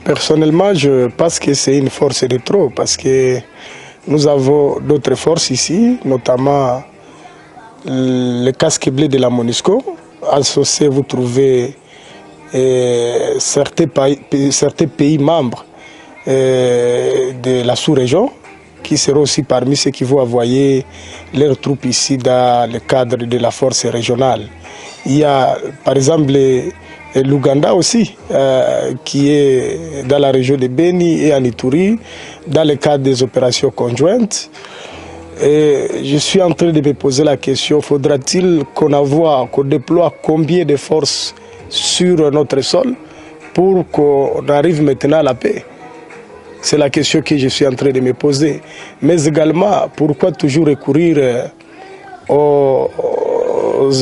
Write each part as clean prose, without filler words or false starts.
Personnellement, je pense que c'est une force de trop parce que nous avons d'autres forces ici, notamment le casque bleu de la MONUSCO. Associé, vous trouvez certains pays membres de la sous-région qui seront aussi parmi ceux qui vont envoyer leurs troupes ici dans le cadre de la force régionale. Il y a par exemple l'Ouganda aussi, qui est dans la région de Beni et en Ituri, dans le cadre des opérations conjointes. Et je suis en train de me poser la question, faudra-t-il qu'on déploie combien de forces sur notre sol pour qu'on arrive maintenant à la paix? C'est la question que je suis en train de me poser. Mais également, pourquoi toujours recourir aux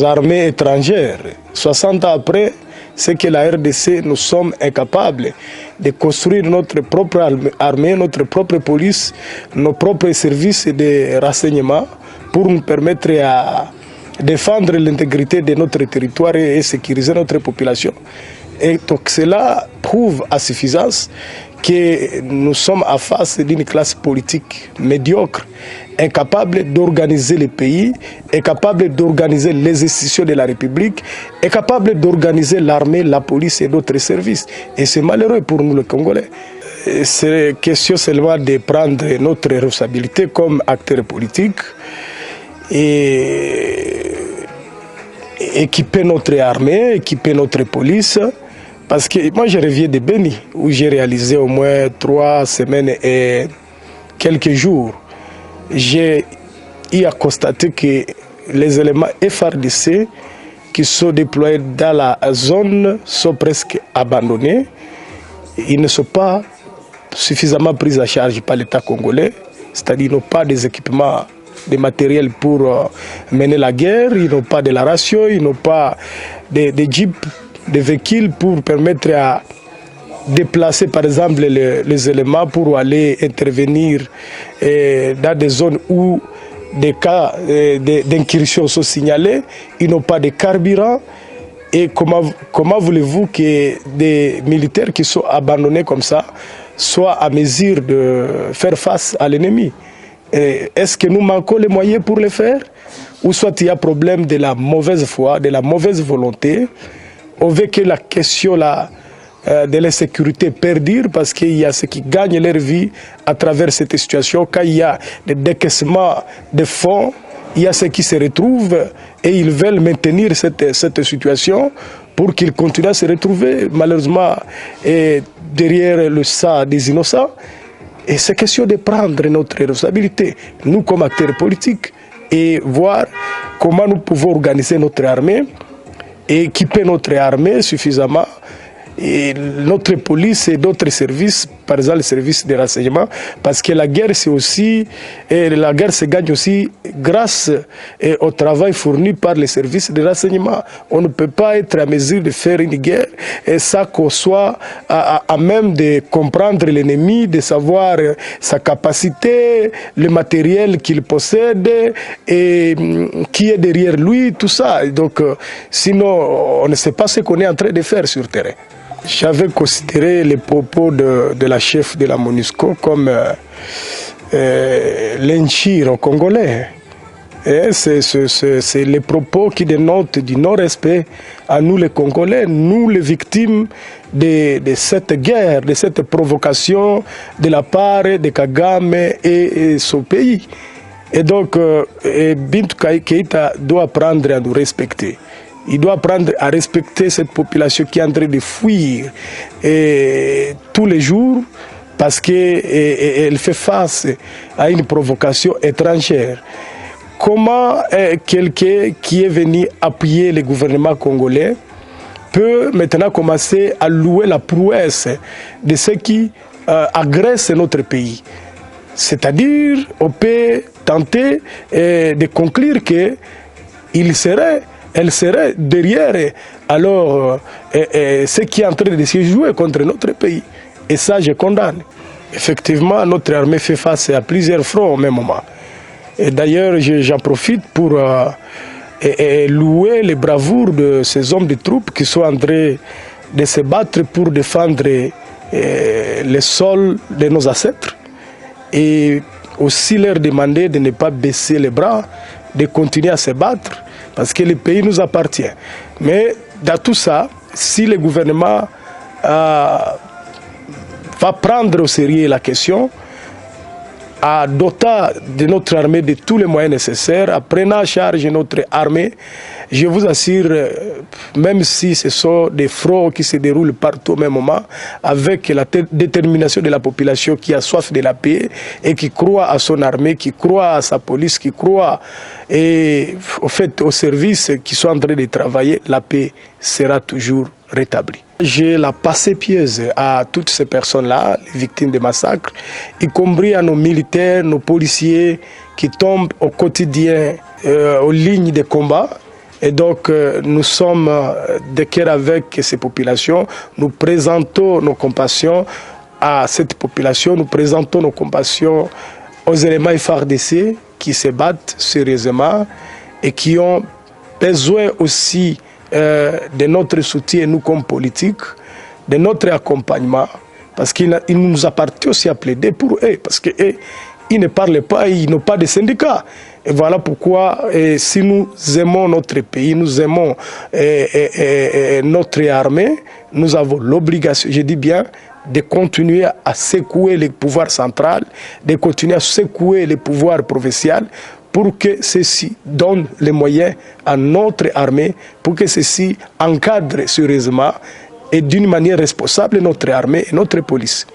armées étrangères? 60 ans après, c'est que la RDC, nous sommes incapables de construire notre propre armée, notre propre police, nos propres services de renseignement pour nous permettre à défendre l'intégrité de notre territoire et sécuriser notre population. Et donc cela prouve à suffisance que nous sommes en face d'une classe politique médiocre, incapable d'organiser le pays, incapable d'organiser les institutions de la République, incapable d'organiser l'armée, la police et d'autres services. Et c'est malheureux pour nous, les Congolais. C'est question seulement de prendre notre responsabilité comme acteurs politiques et équiper notre armée, équiper notre police. Parce que moi, je reviens de Beni, où j'ai réalisé au moins 3 semaines et quelques jours. J'ai eu à constater que les éléments FARDC qui sont déployés dans la zone sont presque abandonnés. Ils ne sont pas suffisamment pris en charge par l'État congolais, c'est-à-dire qu'ils n'ont pas des équipements, des matériels pour mener la guerre, ils n'ont pas de la ration, ils n'ont pas de jeeps, des véhicules pour permettre à déplacer par exemple les éléments pour aller intervenir dans des zones où des cas d'incursion sont signalés. Ils n'ont pas de carburant. Et comment voulez-vous que des militaires qui sont abandonnés comme ça soient à mesure de faire face à l'ennemi? Est-ce que nous manquons les moyens pour le faire? Ou soit il y a problème de la mauvaise foi, de la mauvaise volonté? On veut que la question de l'insécurité perdure parce qu'il y a ceux qui gagnent leur vie à travers cette situation. Quand il y a des décaissements de fonds, il y a ceux qui se retrouvent et ils veulent maintenir cette situation pour qu'ils continuent à se retrouver malheureusement derrière le sang des innocents. Et c'est question de prendre notre responsabilité, nous comme acteurs politiques, et voir comment nous pouvons organiser notre armée et équiper notre armée suffisamment, et notre police et d'autres services, par exemple les services de renseignement, parce que la guerre c'est aussi, la guerre se gagne aussi grâce au travail fourni par les services de renseignement. On ne peut pas être à mesure de faire une guerre sans qu'on soit à même de comprendre l'ennemi, de savoir sa capacité, le matériel qu'il possède et qui est derrière lui, tout ça. Donc sinon on ne sait pas ce qu'on est en train de faire sur terrain. J'avais considéré les propos de la chef de la MONUSCO comme l'inchir au Congolais. C'est les propos qui dénotent du non-respect à nous les Congolais, nous les victimes de cette guerre, de cette provocation de la part de Kagame et son pays. Et donc, Bintou Keïta doit apprendre à nous respecter. Il doit apprendre à respecter cette population qui est en train de fuir tous les jours parce qu'elle fait face à une provocation étrangère. Comment quelqu'un qui est venu appuyer le gouvernement congolais peut maintenant commencer à louer la prouesse de ceux qui agressent notre pays? C'est-à-dire, on peut tenter de conclure qu'elle serait derrière alors ce qui est en train de se jouer contre notre pays. Et ça, je condamne. Effectivement, notre armée fait face à plusieurs fronts au même moment. Et d'ailleurs, j'en profite pour louer les bravoures de ces hommes de troupes qui sont en train de se battre pour défendre les sols de nos ancêtres et aussi leur demander de ne pas baisser les bras, de continuer à se battre parce que le pays nous appartient. Mais dans tout ça, si le gouvernement va prendre au sérieux la question, à doter de notre armée de tous les moyens nécessaires, à prendre en charge notre armée, je vous assure, même si ce sont des fraudes qui se déroulent partout au même moment, avec la détermination de la population qui a soif de la paix et qui croit à son armée, qui croit à sa police, qui croit au fait aux services qui sont en train de travailler, la paix sera toujours rétablie. J'ai la pensée pieuse à toutes ces personnes-là, les victimes des massacres, y compris à nos militaires, nos policiers qui tombent au quotidien aux lignes de combat. Et donc, nous sommes de cœur avec ces populations. Nous présentons nos compassions à cette population. Nous présentons nos compassions aux éléments FARDC qui se battent sérieusement et qui ont besoin aussi de notre soutien, nous comme politiques, de notre accompagnement, parce qu'il nous appartient aussi à plaider pour eux, parce qu'ils ne parlent pas, ils n'ont pas de syndicats. Et voilà pourquoi, si nous aimons notre pays, nous aimons notre armée, nous avons l'obligation, je dis bien, de continuer à secouer les pouvoirs centraux, de continuer à secouer les pouvoirs provinciaux, pour que ceci donne les moyens à notre armée, pour que ceci encadre sérieusement et d'une manière responsable notre armée et notre police.